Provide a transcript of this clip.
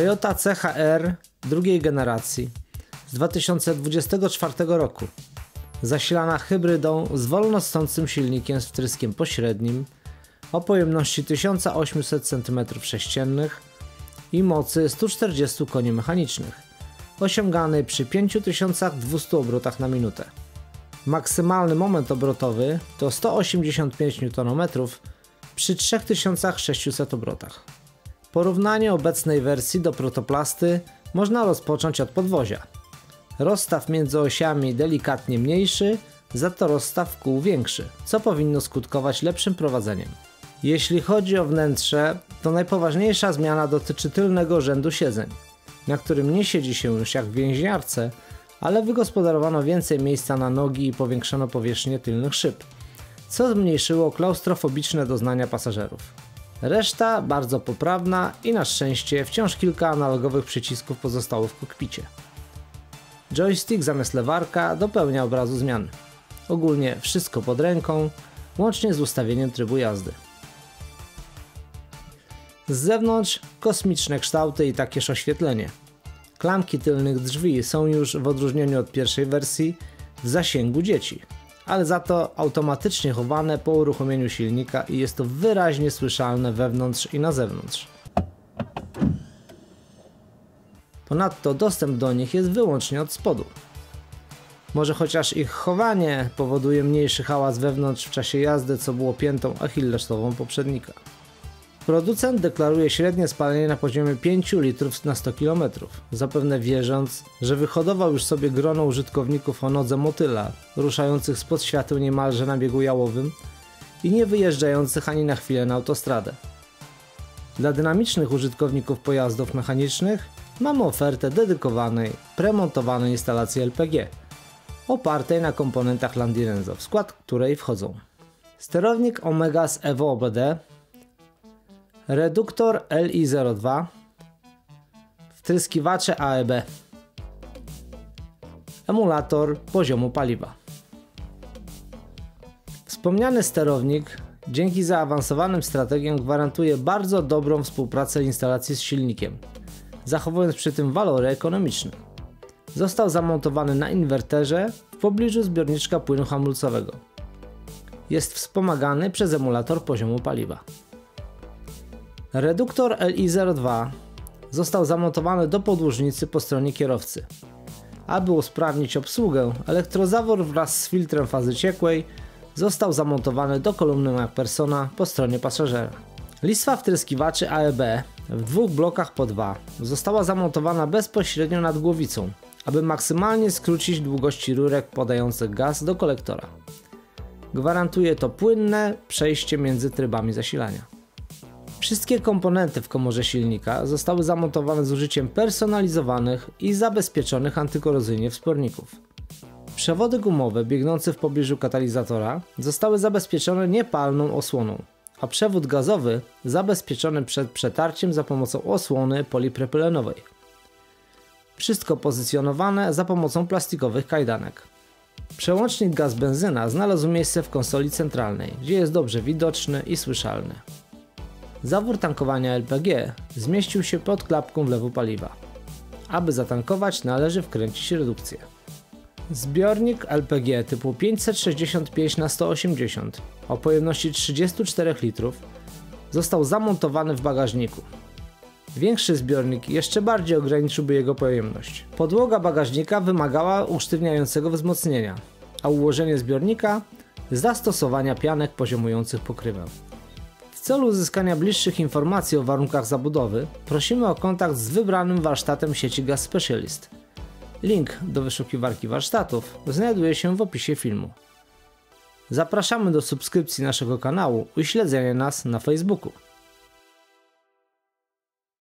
Toyota CHR drugiej generacji z 2024 roku, zasilana hybrydą z wolnostącym silnikiem z wtryskiem pośrednim o pojemności 1800 cm3 i mocy 140 koni mechanicznych, osiąganej przy 5200 obrotach na minutę. Maksymalny moment obrotowy to 185 Nm przy 3600 obrotach. Porównanie obecnej wersji do protoplasty można rozpocząć od podwozia. Rozstaw między osiami delikatnie mniejszy, za to rozstaw kół większy, co powinno skutkować lepszym prowadzeniem. Jeśli chodzi o wnętrze, to najpoważniejsza zmiana dotyczy tylnego rzędu siedzeń, na którym nie siedzi się już jak w więźniarce, ale wygospodarowano więcej miejsca na nogi i powiększono powierzchnię tylnych szyb, co zmniejszyło klaustrofobiczne doznania pasażerów. Reszta bardzo poprawna i na szczęście wciąż kilka analogowych przycisków pozostało w kokpicie. Joystick zamiast lewarka dopełnia obrazu zmian. Ogólnie wszystko pod ręką, łącznie z ustawieniem trybu jazdy. Z zewnątrz kosmiczne kształty i takież oświetlenie. Klamki tylnych drzwi są już w odróżnieniu od pierwszej wersji w zasięgu dzieci, ale za to automatycznie chowane po uruchomieniu silnika i jest to wyraźnie słyszalne wewnątrz i na zewnątrz. Ponadto dostęp do nich jest wyłącznie od spodu. Może chociaż ich chowanie powoduje mniejszy hałas wewnątrz w czasie jazdy, co było piętą achillesową poprzednika. Producent deklaruje średnie spalanie na poziomie 5 litrów na 100 km, zapewne wierząc, że wyhodował już sobie grono użytkowników o nodze motyla, ruszających spod świateł niemalże na biegu jałowym i nie wyjeżdżających ani na chwilę na autostradę. Dla dynamicznych użytkowników pojazdów mechanicznych mamy ofertę dedykowanej, premontowanej instalacji LPG, opartej na komponentach Landi Renzo, w skład której wchodzą sterownik Omega z Evo OBD, reduktor LI02, wtryskiwacze AEB, emulator poziomu paliwa. Wspomniany sterownik dzięki zaawansowanym strategiom gwarantuje bardzo dobrą współpracę instalacji z silnikiem, zachowując przy tym walory ekonomiczne. Został zamontowany na inwerterze w pobliżu zbiorniczka płynu hamulcowego. Jest wspomagany przez emulator poziomu paliwa. Reduktor LI02 został zamontowany do podłużnicy po stronie kierowcy. Aby usprawnić obsługę, elektrozawór wraz z filtrem fazy ciekłej został zamontowany do kolumny MacPhersona po stronie pasażera. Listwa wtryskiwaczy AEB w dwóch blokach po 2 została zamontowana bezpośrednio nad głowicą, aby maksymalnie skrócić długości rurek podających gaz do kolektora. Gwarantuje to płynne przejście między trybami zasilania. Wszystkie komponenty w komorze silnika zostały zamontowane z użyciem personalizowanych i zabezpieczonych antykorozyjnie wsporników. Przewody gumowe biegnące w pobliżu katalizatora zostały zabezpieczone niepalną osłoną, a przewód gazowy zabezpieczony przed przetarciem za pomocą osłony polipropylenowej. Wszystko pozycjonowane za pomocą plastikowych kajdanek. Przełącznik gaz-benzyna znalazł miejsce w konsoli centralnej, gdzie jest dobrze widoczny i słyszalny. Zawór tankowania LPG zmieścił się pod klapką wlewu paliwa. Aby zatankować, należy wkręcić redukcję. Zbiornik LPG typu 565/180 o pojemności 34 litrów został zamontowany w bagażniku. Większy zbiornik jeszcze bardziej ograniczyłby jego pojemność. Podłoga bagażnika wymagała usztywniającego wzmocnienia, a ułożenie zbiornika zastosowania pianek poziomujących pokrywę. W celu uzyskania bliższych informacji o warunkach zabudowy prosimy o kontakt z wybranym warsztatem sieci Gas Specialist. Link do wyszukiwarki warsztatów znajduje się w opisie filmu. Zapraszamy do subskrypcji naszego kanału i śledzenia nas na Facebooku.